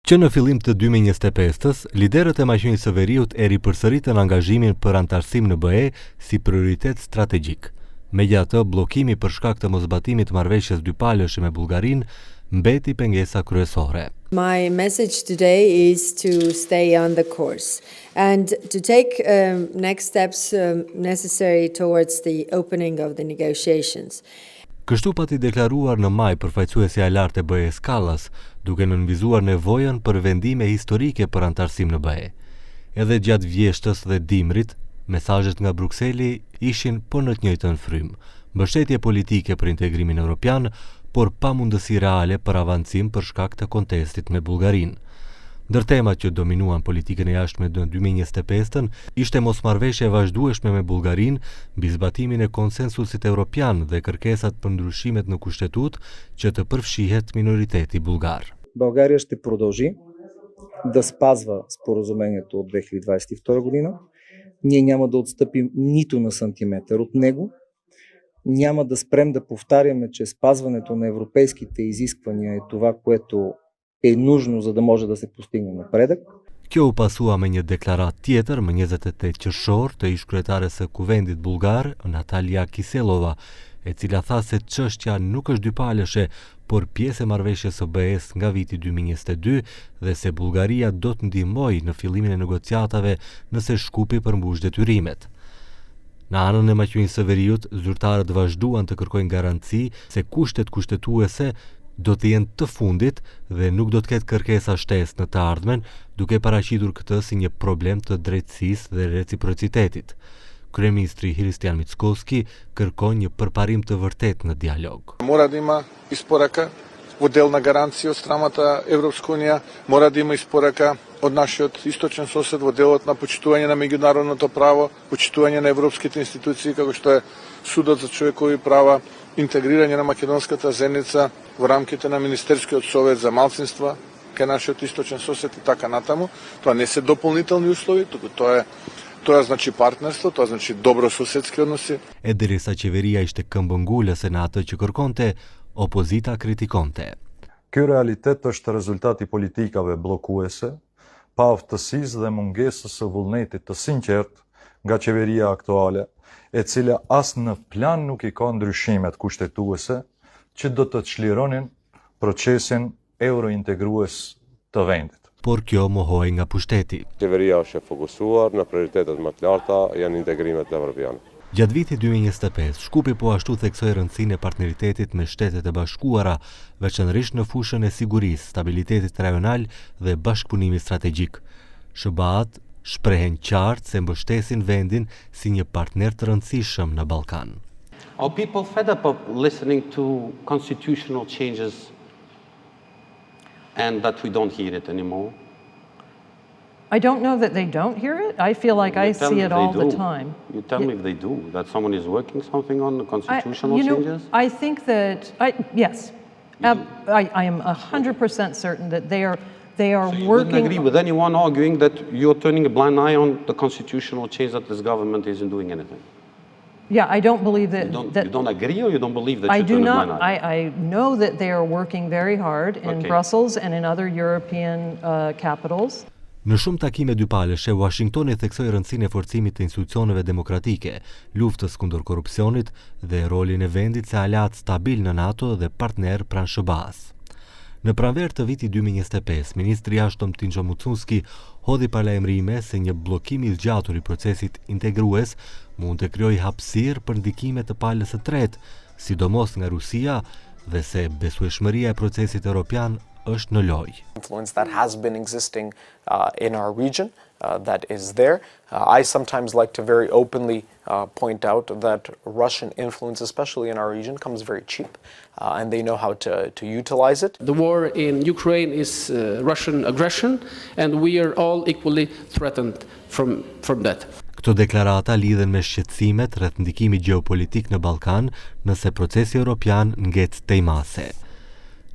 Që në fillim të 2025-s, liderët e maqenisë së Veriut e ripërsëritën angazhimin për antarësim në BE si prioritet strategjik. Megjithatë, bllokimi për shkak të mosbatimit të marrëveshjes dypalëshe me Bullgarinë mbeti pengesa kryesore. My message today is to stay on the course and to take next steps necessary towards the opening of the negotiations. Kështu pati deklaruar në maj përfaqësuesi i lartë e BE-s Kallas, duke nënvizuar nevojën për vendime historike për antarësim në BE. Edhe gjatë vjeshtës dhe dimrit, mesazhet nga Brukseli ishin po në të njëjtën frymë, mbështetje politike për integrimin evropian, por pa mundësi reale për avancim për shkak të kontestit me Bullgarinë. Ndër temat që dominuan politikën e jashtme në 2025-ën ishte mosmarrveshja e vazhdueshme me Bullgarinë mbi zbatimin e konsensusit evropian dhe kërkesat për ndryshimet në kushtetut që të përfshihet minoriteti bulgar. България ще продължи да спазва споразумението от 2022 година. Ние няма да отстъпим нито на сантиметър от него. Няма да спрем да повтаряме, че спазването на европейските изисквания е това, което е нужно, за да може да се постигне напредък. Kjo u pasua me një deklarat tjetër më 28 qershor të ish-kryetares së Kuvendit bullgar, Natalia Kiselova, e cila tha se çështja nuk është dypalëshe, por pjesë e marrëveshjes së BE-s nga viti 2022 dhe se Bullgaria do të ndihmojë në fillimin e negociatave nëse Shkupi përmbush detyrimet. Në anën e maqenisë së Veriut, zyrtarët vazhduan të kërkojnë garanci se kushtet kushtetuese do të jenë të fundit dhe nuk do të ketë kërkesa shtesë në të ardhmen, duke paraqitur këtë si një problem të drejtësisë dhe reciprocitetit. Kryeministri Hristijan Mickoski kërkon një përparim të vërtet në dialog. Mora да има изпорака, отделна гаранция од страмата Европска унија, мора да има изпорака од нашиот источен сосед во делот на почитување на меѓународното право, почитување на европските институции како што е Судот за човекови права, интегрирање на македонската заедница во рамките на Министерскиот совет за малцинства кај нашиот источен сосед и така натаму. Тоа не се дополнителни услови, туку тоа значи партнерство, тоа значи добрососедски односи. E derisa qeveria ishte këmbëngulëse në atë që kërkonte, opozita kritikonte. Ky realitet është rezultati politikave bllokuese, pa aftësisë dhe mungesës së vullnetit të sinqert nga qeveria aktuale, e cila as në plan nuk i ka ndryshimet kushtetuese që do të çlironin procesin eurointegrues të vendit. Por kjo mohoi nga pushteti. Qeveria është e fokusuar në prioritetet më të larta janë integrimet evropiane. Gjatë vitit 2025, Shkupi po ashtu theksoi rëndësinë e partneritetit me Shtetet e Bashkuara, veçanërisht në fushën e sigurisë, stabilitetit rajonal dhe bashkëpunimit strategjik. SBA-t shprehen qartë se mbështesin vendin si një partner të rëndësishëm në Ballkan. Are people fed up of listening to constitutional changes and that we don't hear it anymore? I don't know that they don't hear it. I feel like I see it all the time. You tell me if they do, that someone is working something on the constitutional changes? I think that, yes, I am 100% certain that they are so you working. wouldn't agree with anyone arguing that you're turning a blind eye on the constitutional change that this government isn't doing anything? Yeah, I don't believe that. You don't agree or you don't believe that I you're do turning a not. blind eye? I know that they are working very hard in Okay. Brussels and in other European capitals. Në shumë takime dypalëshe, Washingtoni theksoi rëndësinë e forcimit të institucioneve demokratike, luftës kundër korrupsionit dhe rolin e vendit si aleat stabil në NATO dhe partner pranë SBA-s. Në pranverë të vitit 2025, ministri i jashtëm Tinxho Mucunski hodhi paralajmërime se një bllokim i zgjatur i procesit integrues mund të krijojë hapësirë për ndikime të palës së tretë, sidomos nga Rusia, dhe se besueshmëria e procesit evropian është në lojë. Influence that has been existing in our region, that is there. I sometimes like to very openly point out that Russian influence, especially in our region, comes very cheap, and they know how to utilize it. The war in Ukraine is Russian aggression, and we are all equally threatened from that. Këto deklarata lidhen me shqetësimet rreth ndikimit gjeopolitik në Ballkan nëse procesi evropian ngec tejmase.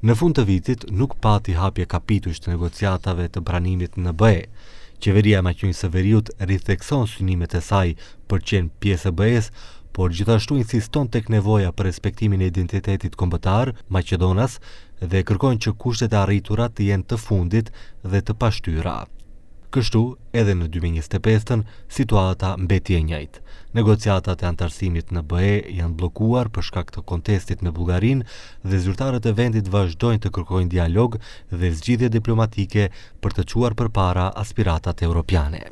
Në fund të vitit nuk pati hapje kapitush të negociatave të pranimit në BE. Qeveria e Maqedonisë së Veriut rithekson synimet e saj për qenë pjesë e BE-s, por gjithashtu insiston tek nevoja për respektimin e identitetit kombëtar Maqedonas dhe kërkon që kushtet e arritura të jenë të fundit dhe të pashtyra. Kështu, edhe në 2025 situata mbeti e njëjtë. Negociatat e antarësimit në BE janë bllokuar për shkak të kontestit në Bullgarinë dhe zyrtarët e vendit vazhdojnë të kërkojnë dialog dhe zgjidhje diplomatike për të çuar përpara aspiratat europiane.